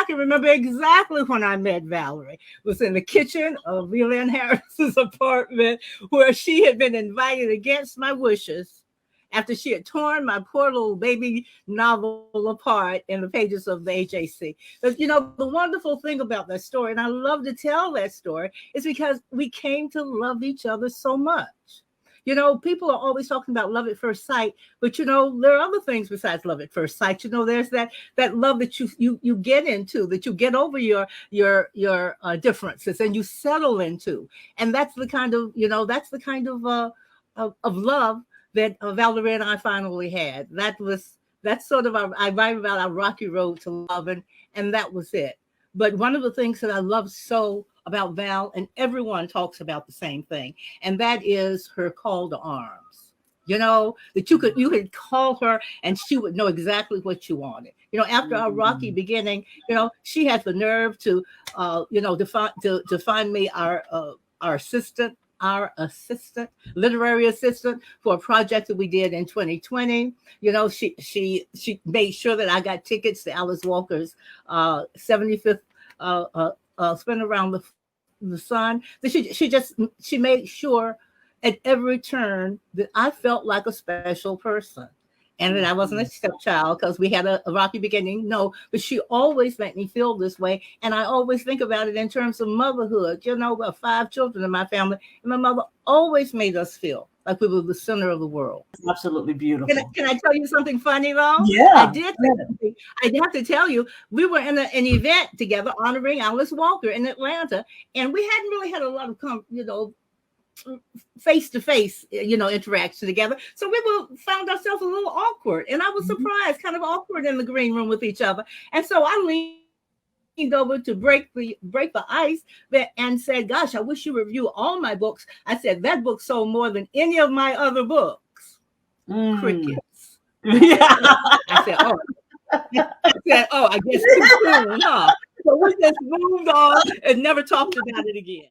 can remember exactly when I met Valerie. It was in the kitchen of E.Lynn Harris's apartment, where she had been invited against my wishes after she had torn my poor little baby novel apart in the pages of the HAC. But the wonderful thing about that story, and I love to tell that story, is because we came to love each other so much. People are always talking about love at first sight, but there are other things besides love at first sight. There's that love that you get into, that you get over your differences and you settle into, and that's the kind of love that Valerie and I finally had. That's sort of I write about our rocky road to love, and that was it. But one of the things that I love so about Val, and everyone talks about the same thing, and that is her call to arms. That you could call her and she would know exactly what you wanted. After our rocky beginning, she had the nerve to find me our assistant, literary assistant, for a project that we did in 2020. She made sure that I got tickets to Alice Walker's 75th spin around the sun. She made sure at every turn that I felt like a special person. And that I wasn't a stepchild because we had a rocky beginning. No, but she always made me feel this way. And I always think about it in terms of motherhood. We have 5 children in my family. And my mother always made us feel like we were the center of the world. It's absolutely beautiful. Can I tell you something funny, though? Yeah. I did. I have to tell you, we were in an event together honoring Alice Walker in Atlanta. And we hadn't really had a lot of face-to-face interaction together, so we found ourselves a little awkward, and I was surprised, kind of awkward in the green room with each other. And so I leaned over to break the ice and said, "Gosh, I wish you review all my books." I said, "That book sold more than any of my other books." Crickets. Yeah. I said, "Oh, I guess too soon, huh?" So we just moved on and never talked about it again.